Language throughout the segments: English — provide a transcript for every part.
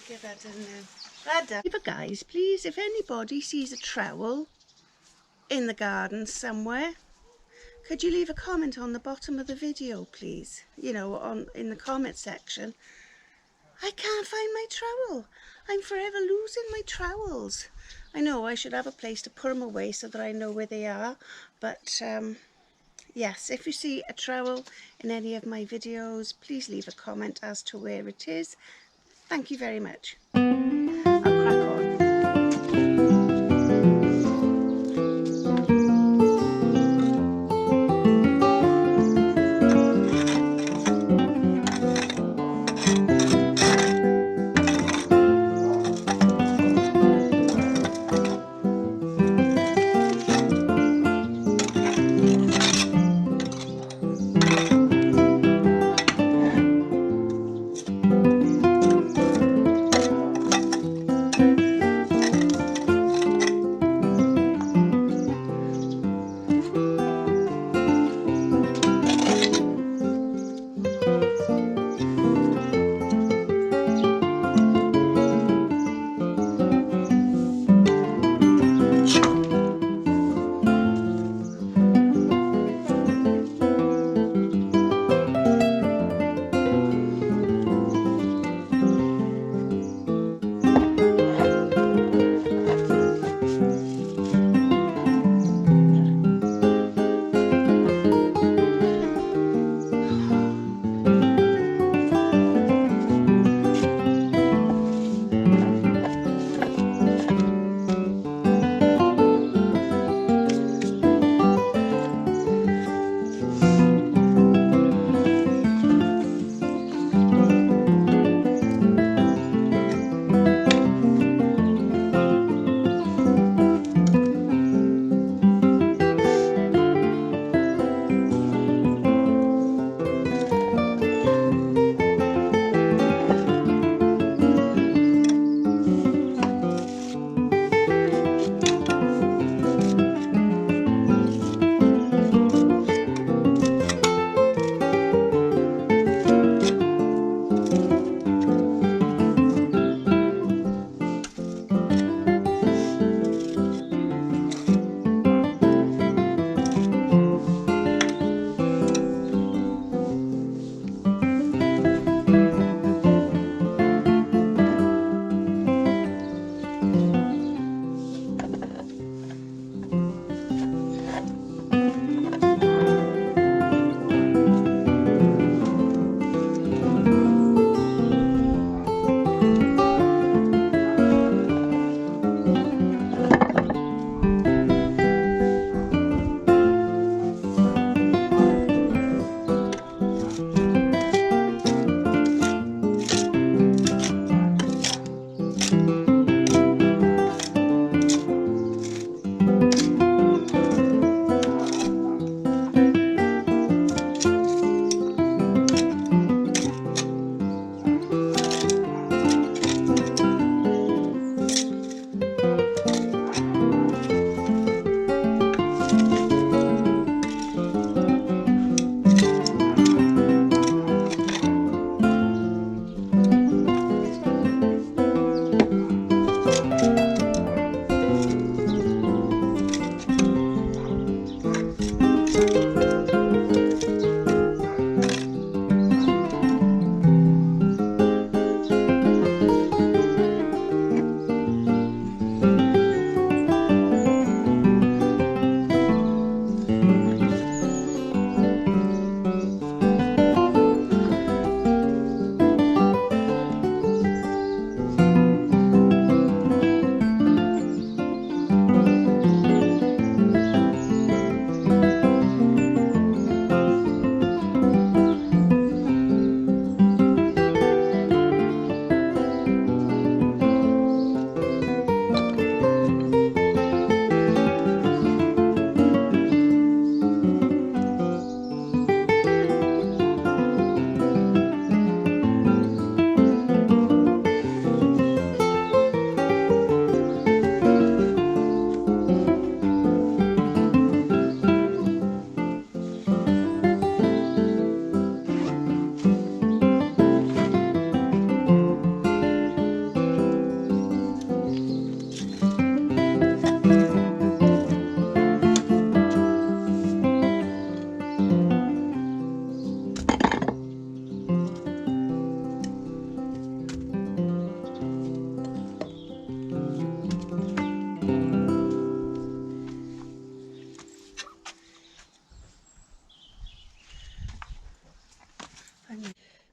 Get that in there. But guys, please, if anybody sees a trowel in the garden somewhere, could you leave a comment on the bottom of the video, please? You know, in the comment section. I can't find my trowel. I'm forever losing my trowels. I know I should have a place to put them away so that I know where they are. But yes, if you see a trowel in any of my videos, please leave a comment as to where it is. Thank you very much. I'll crack on.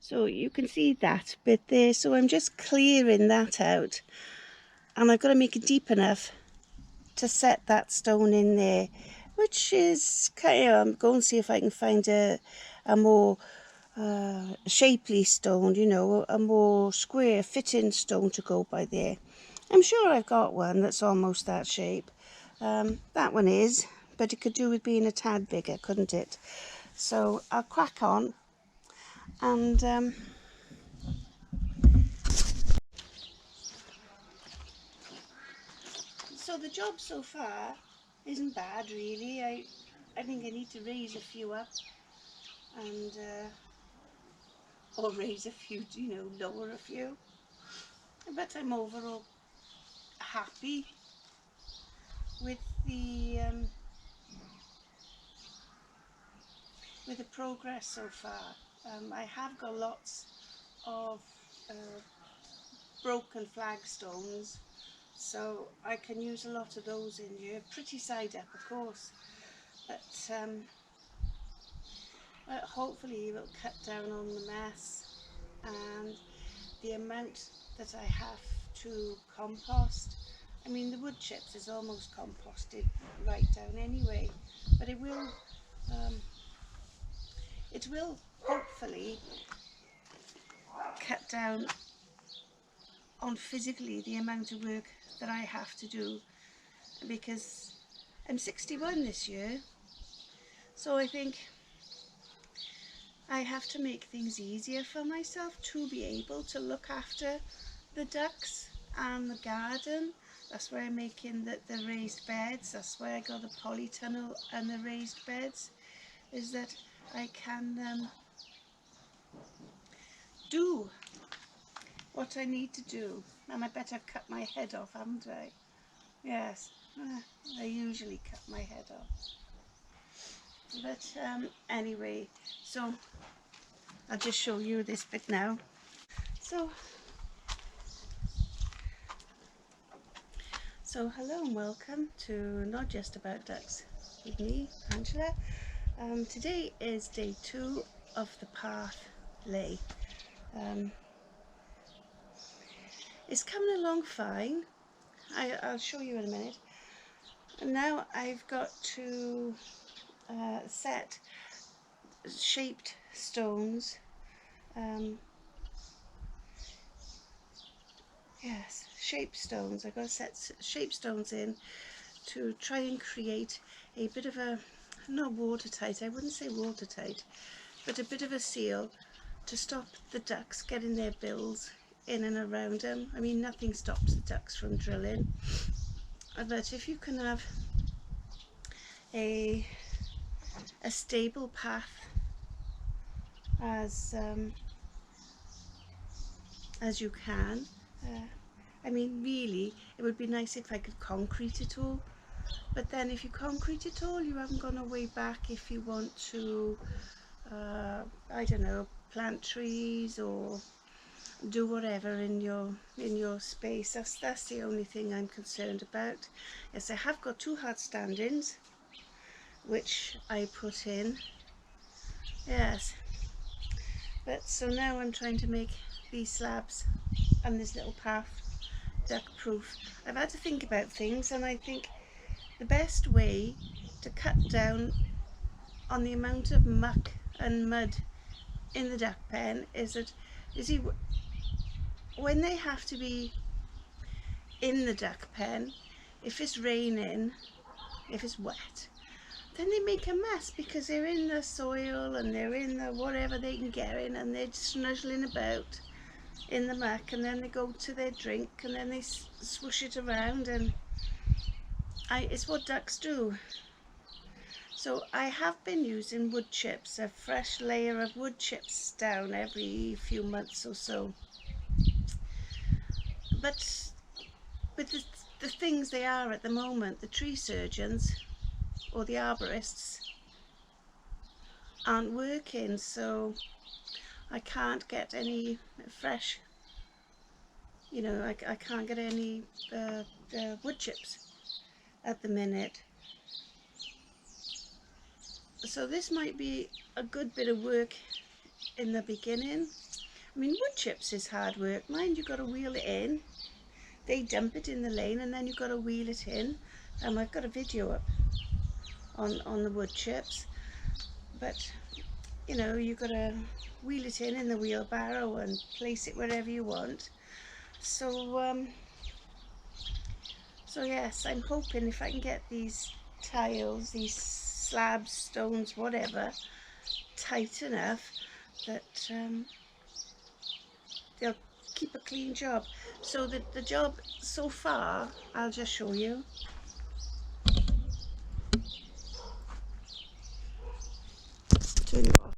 So you can see that bit there, so I'm just clearing that out, and I've got to make it deep enough to set that stone in there, which is kind of, I'm going to see if I can find a more shapely stone, you know, a more square fitting stone to go by there. I'm sure I've got one that's almost that shape. That one is, but it could do with being a tad bigger, couldn't it? So I'll crack on, and so the job so far isn't bad really. I think I need to raise a few up, and or raise a few, you know, lower a few, but I'm overall happy with the progress so far. I have got lots of broken flagstones, so I can use a lot of those in here. Pretty side up, of course, but hopefully it will cut down on the mess and the amount that I have to compost. I mean, the wood chips is almost composted right down anyway, but it will hopefully cut down on physically the amount of work that I have to do, because I'm 61 this year, so I think I have to make things easier for myself to be able to look after the ducks and the garden. That's why I'm making the raised beds. That's why I got the polytunnel and the raised beds, is that I can do what I need to do. And I bet I've cut my head off, haven't I? Yes, I usually cut my head off. But anyway, so I'll just show you this bit now. So hello and welcome to Not Just About Ducks with me, Angela. Today is day 2 of the path lay. It's coming along fine. I'll show you in a minute. And now I've got to set shaped stones. Yes, shaped stones. I've got to set shaped stones in to try and create a bit of a, not watertight, I wouldn't say watertight, but a bit of a seal to stop the ducks getting their bills in and around them. I mean, nothing stops the ducks from drilling, but if you can have a stable path as you can, I mean, really it would be nice if I could concrete it all, but then if you concrete it all, you haven't gone a way back if you want to I don't know, plant trees or do whatever in your space. That's the only thing I'm concerned about. Yes, I have got 2 hard stand-ins which I put in. Yes, but so now I'm trying to make these slabs and this little path duck proof. I've had to think about things, and I think the best way to cut down on the amount of muck and mud in the duck pen is that, you see, when they have to be in the duck pen, if it's raining, if it's wet, then they make a mess because they're in the soil and they're in the whatever they can get in, and they're snuzzling about in the muck, and then they go to their drink and then they swoosh it around, and it's what ducks do. So I have been using wood chips, a fresh layer of wood chips down every few months or so. But with the things they are at the moment, the tree surgeons or the arborists aren't working, so I can't get any fresh, you know, I can't get any wood chips at the minute. So this might be a good bit of work in the beginning. I mean, wood chips is hard work. Mind, you've got to wheel it in. They dump it in the lane and then you've got to wheel it in. I've got a video up on the wood chips, but you know, you've got to wheel it in the wheelbarrow and place it wherever you want. So so yes, I'm hoping if I can get these tiles, these slabs, stones, whatever, tight enough that they'll keep a clean job. So the job so far, I'll just show you. Turn it off.